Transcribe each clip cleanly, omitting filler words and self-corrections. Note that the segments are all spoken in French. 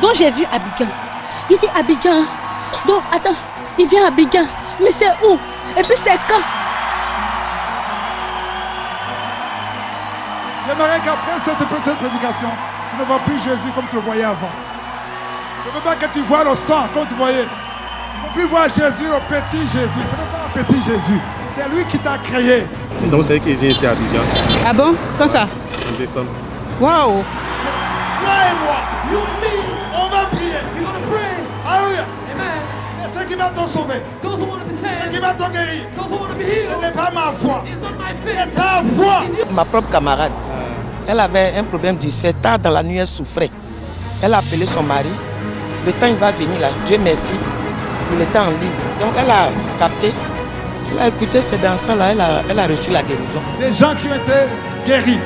Donc j'ai vu Abidjan. Il dit Abidjan. Donc attends, il vient à Abidjan. Mais c'est où? Et puis c'est quand? J'aimerais qu'après cette prédication, tu ne vois plus Jésus comme tu le voyais avant. Je ne veux pas que tu vois le sang comme tu voyais. Il ne faut plus voir Jésus, le petit Jésus. Ce n'est pas un petit Jésus. C'est lui qui t'a créé. Donc c'est qui vient ici à Abidjan. Ah bon? Quand ça? En décembre. Waouh! Toi et moi, on va prier. Alléluia. Et ce qui va te sauver, ce qui va te guérir, ce n'est pas ma foi, c'est ta foi. Ma propre camarade, elle avait un problème du sein. Tard dans la nuit, elle souffrait. Elle a appelé son mari. Le temps il va venir là, Dieu merci, il était en ligne. Donc elle a capté, elle a écouté ces dansants-là, elle a reçu la guérison. Des gens qui ont été guéris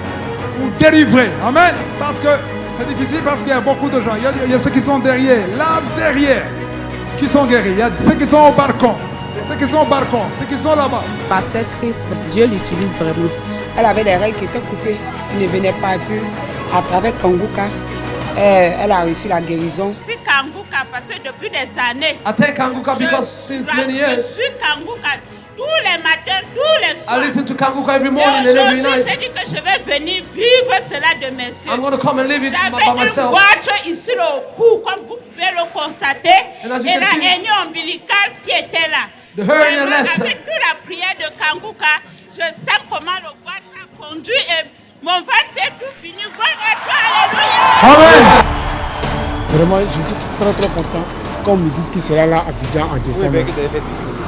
ou délivrés, amen. Parce que c'est difficile parce qu'il y a beaucoup de gens. Il y a ceux qui sont derrière, là derrière, qui sont guéris. Il y a ceux qui sont au balcon, ceux qui sont au balcon, ceux qui sont là-bas. Pasteur Christ, Dieu l'utilise vraiment. Elle avait les règles qui étaient coupées, il ne venait pas plus. À travers Kanguka, elle a reçu la guérison. Je suis Kanguka parce que depuis des années. I take Kanguka because since many years. Je suis Kanguka tous les matins, tous les soirs. I listen to Kanguka every morning and every night. J'ai dit que je vais venir vivre cela de mes yeux. I'm going to come and live it by J'avais myself. une boîte ici au cou, comme vous pouvez le constater. Et la hernie ombilicale qui était là. The hernia left. Avec toute la prière de Kanguka, je sais comment le boîte a conduit et mon ventre est tout fini. Gloire à toi, alléluia. Amen. Vraiment, je suis très content. Quand on me dit qu'il sera là à Abidjan en décembre,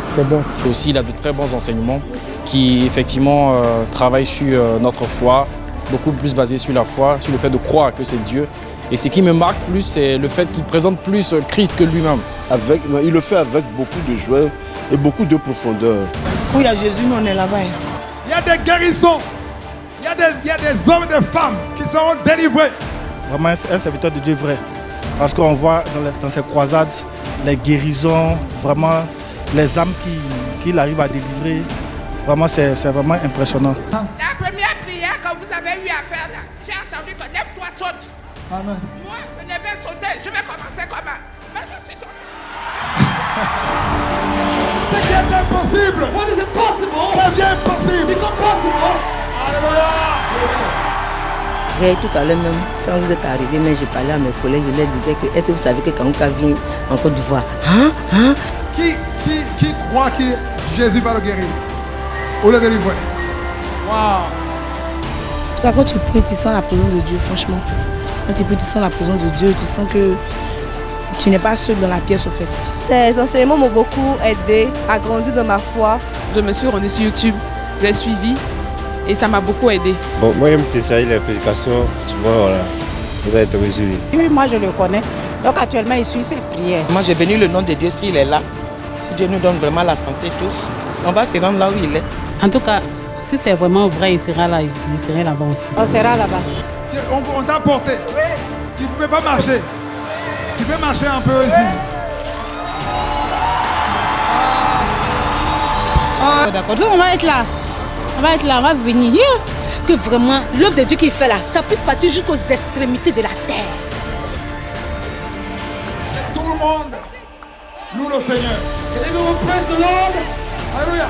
c'est bon. Aussi, il a de très bons enseignements qui effectivement travaillent sur notre foi, beaucoup plus basé sur la foi, sur le fait de croire que c'est Dieu. Et ce qui me marque plus, c'est le fait qu'il présente plus Christ que lui-même. Il le fait avec beaucoup de joie et beaucoup de profondeur. Où il y a Jésus, nous on est là-bas. Il y a des guérisons. Il y a des hommes et des femmes qui seront délivrés. Vraiment un serviteur de Dieu vrai. Parce qu'on voit dans ces croisades les guérisons, vraiment les âmes qu'il arrive à délivrer. Vraiment, c'est vraiment impressionnant. La première prière que vous avez eu à faire là, j'ai entendu que lève-toi, saute. Amen. Moi, je ne vais sauter, je vais commencer comment? Mais je suis tombé. Ce qui est impossible devient possible. Alléluia. Tout à l'heure même, quand vous êtes arrivés, je parlais à mes collègues, je leur disais que est-ce que vous savez que Kanguka vient en Côte d'Ivoire? Qui croit que Jésus va le guérir ou le délivrer? Waouh! Quand tu pries, tu sens la présence de Dieu, franchement. Quand tu pries, tu sens la présence de Dieu, tu sens que tu n'es pas seul dans la pièce au fait. Ces enseignements m'ont beaucoup aidé à grandir dans ma foi. Je me suis rendue sur YouTube, j'ai suivi et ça m'a beaucoup aidé. Bon, moi, j'aime télécharger les prédications, souvent, voilà, vous allez tomber sur lui. Oui, moi je le connais. Donc actuellement, il suit ses prières. Moi, j'ai béni le nom de Dieu s'il est là. Si Dieu nous donne vraiment la santé tous, on va se rendre là où il est. En tout cas, si c'est vraiment vrai, il sera là, il sera là-bas aussi. On sera là-bas. On t'a porté. Tu ne pouvais pas marcher. Tu peux marcher un peu ici. D'accord, donc on va être là. On va être là, on va venir. Que vraiment, l'œuvre de Dieu qu'il fait là, ça puisse partir jusqu'aux extrémités de la terre. Et tout le monde loue le Seigneur. Can everyone praise the Lord? Alléluia.